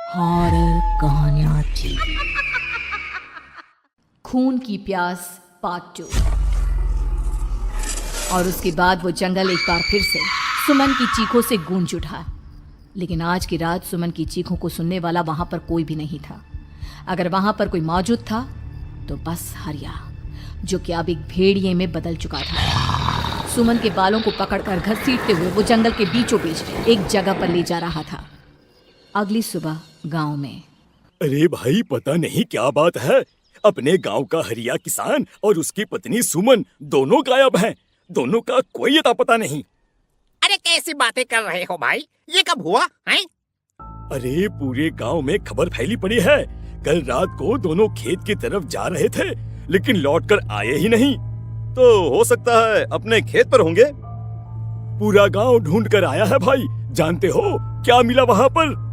Horror कहानियाँ थी। खून की प्यास पार्ट 2। और उसके बाद वो जंगल एक बार फिर से सुमन की चीखों से गूंज उठा। लेकिन आज की रात सुमन की चीखों को सुनने वाला वहां पर कोई भी नहीं था। अगर वहां पर कोई मौजूद था तो बस हरिया, जो कि अब एक भेड़िए में बदल चुका था। सुमन के बालों को पकड़कर घसीटते हुए वो जंगल के बीचों बीच एक जगह पर ले जा रहा था। अगली सुबह गांव में। अरे भाई, पता नहीं क्या बात है, अपने गांव का हरिया किसान और उसकी पत्नी सुमन दोनों गायब हैं। दोनों का कोई अता पता नहीं। अरे कैसी बातें कर रहे हो भाई, ये कब हुआ है? अरे पूरे गांव में खबर फैली पड़ी है। कल रात को दोनों खेत की तरफ जा रहे थे, लेकिन लौटकर आए ही नहीं। तो हो सकता है अपने खेत पर होंगे। पूरा गांव ढूंढ कर आया है भाई। जानते हो क्या मिला वहाँ पर?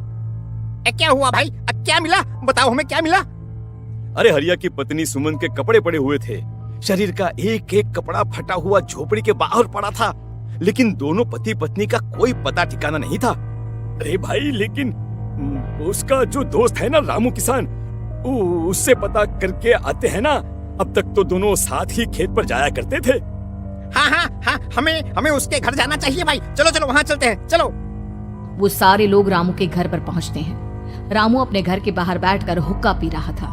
क्या हुआ भाई? क्या मिला? बताओ हमें, क्या मिला? अरे हरिया की पत्नी सुमन के कपड़े पड़े हुए थे। शरीर का एक एक कपड़ा फटा हुआ झोपड़ी के बाहर पड़ा था, लेकिन दोनों पति पत्नी का कोई पता ठिकाना नहीं था। अरे भाई, लेकिन उसका जो दोस्त है ना रामू किसान, उससे पता करके आते हैं ना। अब तक तो दोनों साथ ही खेत पर जाया करते थे। हाँ, हमें उसके घर जाना चाहिए भाई। चलो चलो वहाँ चलते हैं, चलो। वो सारे लोग रामू के घर पर पहुंचते हैं। रामू अपने घर के बाहर बैठकर हुक्का पी रहा था।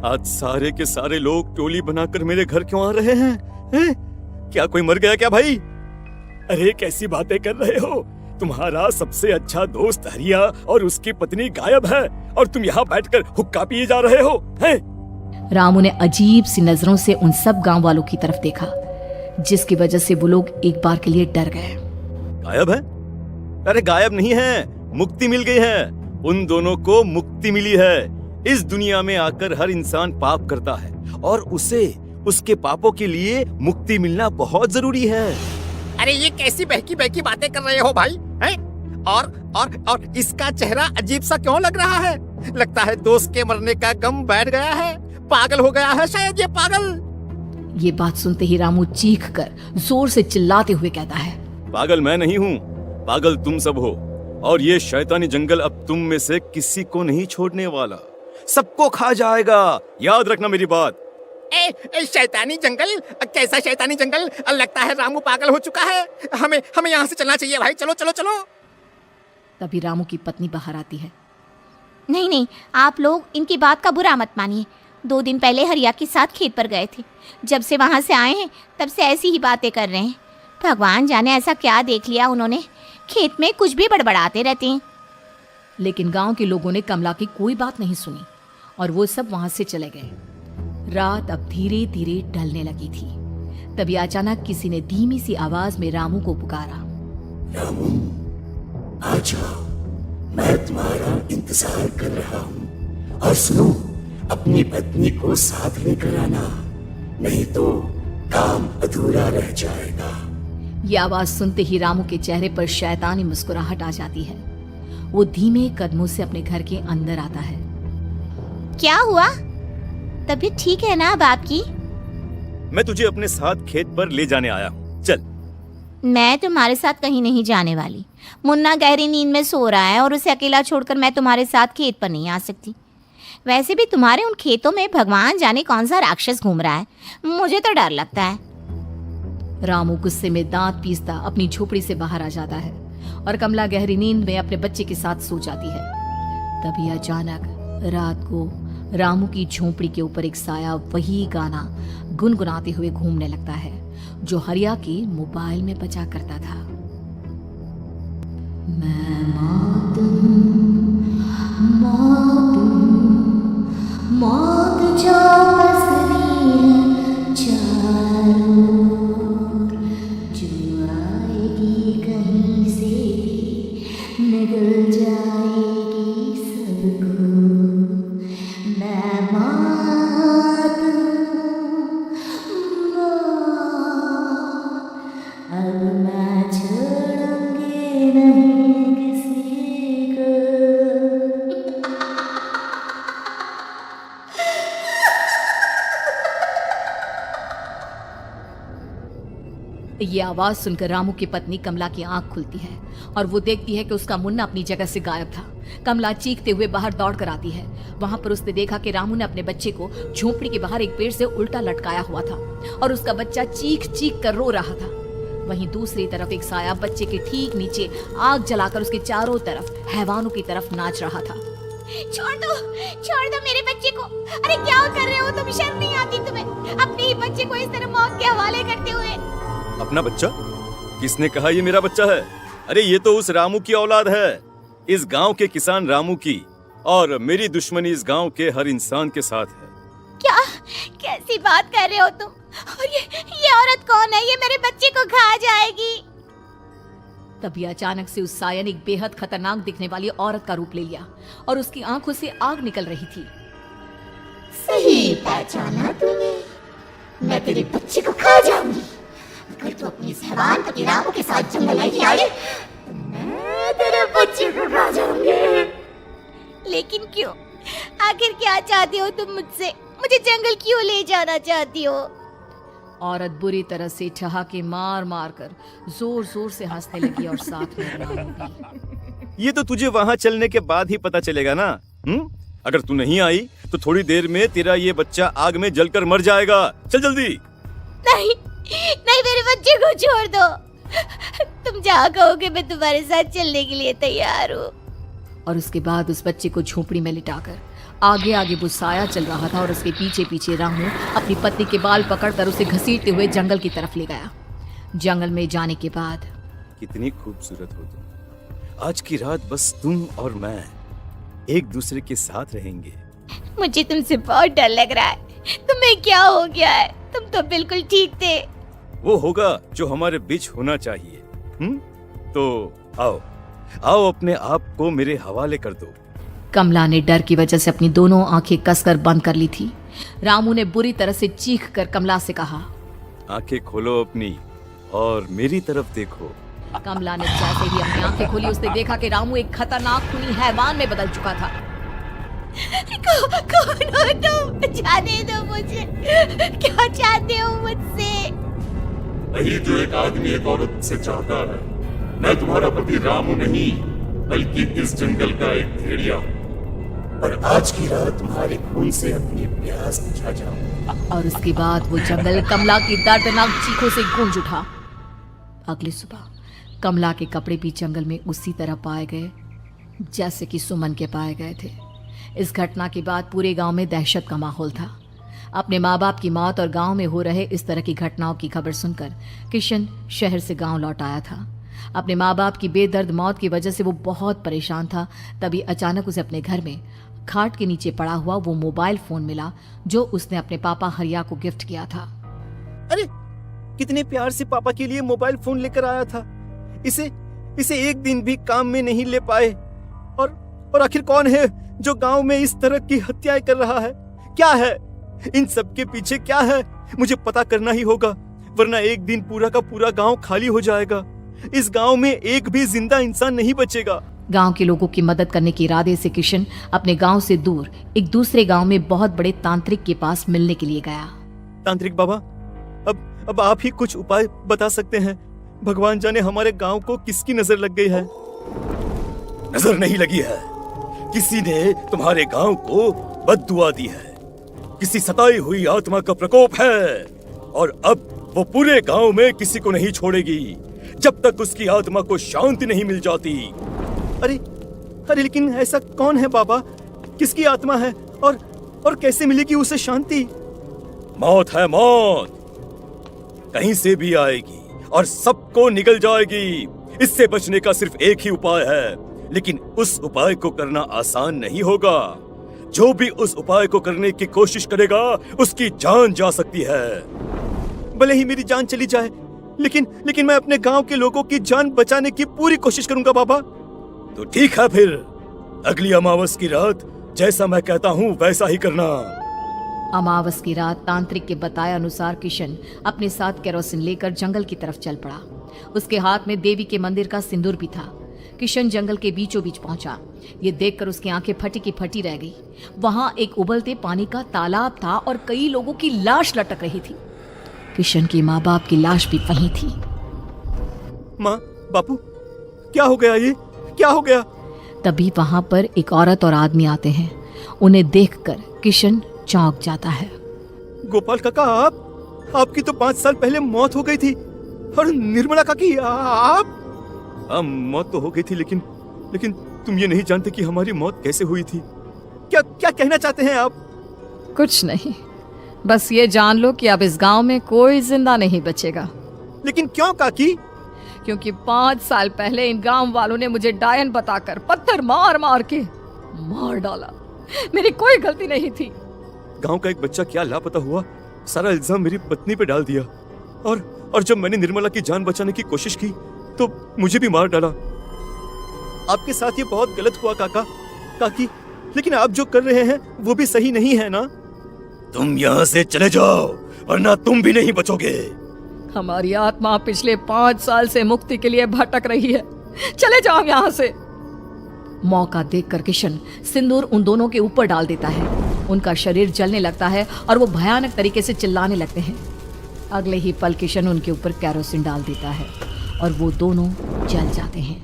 आज सारे के सारे लोग टोली बनाकर मेरे घर क्यों आ रहे हैं? क्या कोई मर गया क्या भाई? अरे कैसी बातें कर रहे हो? तुम्हारा सबसे अच्छा दोस्त हरिया और उसकी पत्नी गायब है, और तुम यहाँ बैठकर हुक्का पिए जा रहे हो हैं? रामू ने अजीब सी नजरों से उन सब गांव वालों की तरफ देखा, जिसकी वजह से वो लोग एक बार के लिए डर गए। गायब है? अरे गायब नहीं है, मुक्ति मिल गई है। उन दोनों को मुक्ति मिली है। इस दुनिया में आकर हर इंसान पाप करता है, और उसे उसके पापों के लिए मुक्ति मिलना बहुत जरूरी है। अरे ये कैसी बहकी बहकी बातें कर रहे हो भाई, हैं? और इसका चेहरा अजीब सा क्यों लग रहा है? लगता है दोस्त के मरने का गम बैठ गया है। पागल हो गया है शायद ये पागल। ये बात सुनते ही रामू चीख कर जोर से चिल्लाते हुए कहता है, पागल मैं नहीं हूँ, पागल तुम सब हो। और ये शैतानी जंगल अब तुम में से किसी को नहीं छोड़ने वाला, सबको खा जाएगा। याद रखना मेरी बात। शैतानी जंगल? कैसा शैतानी जंगल? लगता है रामू पागल हो चुका है। हमें यहाँ से चलना चाहिए भाई। चलो चलो चलो। तभी रामू की पत्नी बाहर आती है। नहीं, आप लोग इनकी बात का बुरा मत मानिए। 2 दिन पहले हरिया के साथ खेत पर गए थे। जब से वहाँ से आए हैं तब से ऐसी ही बातें कर रहे हैं। भगवान जाने ऐसा क्या देख लिया उन्होंने, खेत में कुछ भी बड़बड़ाते रहते हैं। लेकिन गांव के लोगों ने कमला की कोई बात नहीं सुनी और वो सब वहां से चले गए। रात अब धीरे धीरे ढलने लगी थी। तभी अचानक किसी ने धीमी सी आवाज में रामू को पुकारा। रामू, आ जाओ, मैं तुम्हारा इंतजार कर रहा हूँ। और सुनो, अपनी पत्नी को साथ लेकर आना, नहीं तो काम अधूरा रह जाएगा। ये आवाज सुनते ही रामू के चेहरे पर शैतानी मुस्कुराहट आ जाती है। वो धीमे कदमों से अपने घर के अंदर आता है। क्या हुआ? तबीयत ठीक है ना अब आपकी? मैं तुझे अपने साथ खेत पर ले जाने आया हूँ, चल। मैं तुम्हारे साथ कहीं नहीं जाने वाली। मुन्ना गहरी नींद में सो रहा है और उसे अकेला छोड़कर मैं तुम्हारे साथ खेत पर नहीं आ सकती। वैसे भी तुम्हारे उन खेतों में भगवान जाने कौन सा राक्षस घूम रहा है, मुझे तो डर लगता है। रामू गुस्से में दांत पीसता अपनी झोपड़ी से बाहर आ जाता है और कमला गहरी नींद में अपने बच्चे के साथ सो जाती है। तभी अचानक रात को रामू की झोपड़ी के ऊपर एक साया वही गाना गुनगुनाते हुए घूमने लगता है जो हरिया के मोबाइल में बजा करता था। मैं मौत जो बसरी है चारों ओर, जो आएगी कहीं से निगल जाएगी सबको। मैं मौत अब मैं छोड़ूंगी नहीं किसी को। ये आवाज सुनकर रामू की पत्नी कमला की आंख खुलती है और वो देखती है कि उसका मुन्ना अपनी जगह से गायब था। कमला चीखते हुए बाहर दौड़ कर आती है। वहां पर उसने देखा कि रामू ने अपने बच्चे को झोपड़ी के बाहर एक पेड़ से उल्टा लटकाया हुआ था और उसका बच्चा चीख चीख कर रो रहा था। वहीं दूसरी तरफ एक साया बच्चे के ठीक नीचे आग जलाकर उसके चारों तरफ हैवानों की तरफ नाच रहा था। छोड़ दो मेरे बच्चे को। अरे क्या कर रहे हो तुम? शर्म नहीं आती तुम्हें अपने ही बच्चे को इस तरह मौत के हवाले करते हुए? अपना बच्चा? किसने कहा ये मेरा बच्चा है? अरे ये तो उस रामू की औलाद है, इस गांव के किसान रामू की, और मेरी दुश्मनी इस गांव के हर इंसान के साथ है। क्या कैसी बात कर रहे हो तुम? और ये औरत कौन है? ये मेरे बच्चे को खा जाएगी। तभी अचानक से उस साया ने एक बेहद खतरनाक दिखने वाली औरत का रूप ले लिया और उसकी आंखों से आग निकल रही थी। सही पहचाना तूने। मैं तेरे बच्चे को खा जाऊंगी। अगर तू अपनी इस हैवान पति रामू के साथ जंगल नहीं आई, तो मैं तेरे बच्चे को खा जाऊंगी। लेकिन क्यों? आखिर क्या चाहती हो तुम मुझसे? मुझे जंगल क्यों ले जाना चाहती हो? औरत बुरी तरह से ठहाके मार मार कर जोर जोर से हंसने लगी और साथ में रामू भी। ये तो तुझे वहाँ चलने के बाद ही पता चलेगा ना। अगर तू नहीं आई तो थोड़ी देर में तेरा ये बच्चा आग में जलकर मर जाएगा। चल जल्दी। नहीं मेरे बच्चे को छोड़ दो। तुम जहाँ कहोगे मैं तुम्हारे साथ चलने के लिए तैयार हूँ। और उसके बाद उस बच्चे को झोपड़ी में लिटाकर आगे आगे वो साया चल रहा था और उसके पीछे पीछे रामू अपनी पत्नी के बाल पकड़कर उसे घसीटते हुए जंगल की तरफ ले गया। जंगल में जाने के बाद कितनी खूबसूरत हो तुम। आज की रात बस तुम और मैं एक दूसरे के साथ रहेंगे। मुझे तुमसे बहुत डर लग रहा है। तुम्हें क्या हो गया है? तुम तो बिल्कुल ठीक थे। वो होगा जो हमारे बीच होना चाहिए। तो आओ अपने आप को मेरे हवाले कर दो। कमला ने डर की वजह से अपनी दोनों आंखें कसकर बंद कर ली थी। रामू ने बुरी तरह से चीख कर कमला से कहा, आंखें खोलो अपनी और मेरी तरफ देखो। कमला ने जैसे ही अपनी आंखें खोली उसने देखा कि रामू एक खतरनाक खूनी हैवान में बदल चुका था। कौन हो तुम? जाने दो मुझे। क्या चाहते हो मुझसे? वही जो एक आदमी एक औरत से चाहता है। मैं तुम्हारा पति रामू नहीं, बल्कि इस जंगल का एक भेड़िया हूँ, और आज की रात तुम्हारे खून से अपनी प्यास बुझा जाऊं। और उसके बाद वो जंगल कमला की दर्दनाक चीखों से गूंज उठा। अगली सुबह कमला के कपड़े भी जंगल में उसी तरह पाए गए जैसे कि सुमन के पाए गए थे। इस घटना के बाद पूरे गांव में दहशत का माहौल था। अपने माँ बाप की मौत और गांव में हो रहे इस तरह की घटनाओं की खबर सुनकर किशन शहर से गांव लौट आया था। अपने माँ बाप की बेदर्द मौत की वजह से वो बहुत परेशान था। तभी अचानक उसे अपने घर में खाट के नीचे पड़ा हुआ वो मोबाइल फोन मिला जो उसने अपने पापा हरिया को गिफ्ट किया था। अरे कितने प्यार से पापा के लिए मोबाइल फोन लेकर आया था। इसे एक दिन भी काम में नहीं ले पाए। और आखिर कौन है जो गांव में इस तरह की हत्याएं कर रहा है? क्या है इन सब के पीछे? क्या है? मुझे पता करना ही होगा, वरना एक दिन पूरा का पूरा गांव खाली हो जाएगा। इस गांव में एक भी जिंदा इंसान नहीं बचेगा। गांव के लोगों की मदद करने के इरादे से किशन अपने गांव से दूर एक दूसरे गांव में बहुत बड़े तांत्रिक के पास मिलने के लिए गया। तांत्रिक बाबा, अब आप ही कुछ उपाय बता सकते हैं। भगवान जाने हमारे गांव को किसकी नजर लग गई है। नजर नहीं लगी है, किसी ने तुम्हारे गांव को बद्दुआ दी है। किसी सताई हुई आत्मा का प्रकोप है और अब वो पूरे गांव में किसी को नहीं छोड़ेगी जब तक उसकी आत्मा को शांति नहीं मिल जाती। अरे लेकिन ऐसा कौन है बाबा? किसकी आत्मा है और कैसे मिलेगी उसे शांति? मौत है, मौत कहीं से भी आएगी और सबको निगल जाएगी। इससे बचने का सिर्फ एक ही उपाय है, लेकिन उस उपाय को करना आसान नहीं होगा। जो भी उस उपाय को करने की कोशिश करेगा उसकी जान जा सकती है। भले ही मेरी जान चली जाए, लेकिन मैं अपने गांव के लोगों की जान बचाने की पूरी कोशिश करूंगा बाबा। तो ठीक है, फिर अगली अमावस की रात जैसा मैं कहता हूँ वैसा ही करना। अमावस की रात तांत्रिक के बताए अनुसार किशन अपने साथ केरोसिन लेकर जंगल की तरफ चल पड़ा। उसके हाथ में देवी के मंदिर का सिंदूर भी था। किशन जंगल के बीचों बीच पहुंचा। ये देखकर उसकी आंखें फटी की फटी रह गई। वहां एक उबलते पानी का तालाब था और कई लोगों की लाश लटक रही थी। किशन के माँ बाप की लाश भी वहीं थी। माँ, बापू, क्या हो गया? ये क्या हो गया? तभी वहां पर एक औरत और आदमी आते हैं। उन्हें देखकर किशन चौंक जाता है। गोपाल काका, आपकी तो 5 साल पहले मौत हो गई थी। और निर्मला काकी, आप? हाँ, मौत तो हो गई थी, लेकिन तुम ये नहीं जानते कि हमारी मौत कैसे हुई थी। क्या कहना चाहते हैं आप? कुछ नहीं, बस ये जान लो कि अब इस गांव में कोई जिंदा नहीं बचेगा। लेकिन क्यों काकी? क्योंकि 5 साल पहले इन गांव वालों ने मुझे डायन बताकर पत्थर मार मार के मार डाला। मेरी कोई गलती नहीं थी। गांव का एक बच्चा क्या लापता हुआ, सारा इल्जाम मेरी पत्नी पे डाल दिया। और जब मैंने निर्मला की जान बचाने की कोशिश की तो मुझे भी मार डाला। आपके साथ ये बहुत गलत हुआ काकी, लेकिन आप जो कर रहे हैं वो भी सही नहीं है ना? तुम यहाँ से चले जाओ वरना तुम भी नहीं बचोगे। हमारी आत्मा पिछले 5 साल से मुक्ति के लिए भटक रही है। चले जाओ यहाँ से। मौका देखकर किशन सिंदूर उन दोनों के ऊपर डाल देता है। उनका शरीर जलने लगता है और वो भयानक तरीके से चिल्लाने लगते हैं। अगले ही पल किशन उनके ऊपर कैरोसिन डाल देता है और वो दोनों जल जाते हैं।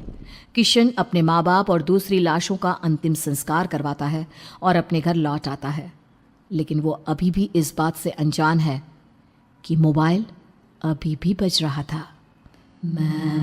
किशन अपने माँ बाप और दूसरी लाशों का अंतिम संस्कार करवाता है और अपने घर लौट आता है। लेकिन वो अभी भी इस बात से अनजान है कि मोबाइल अभी भी बज रहा था। मैं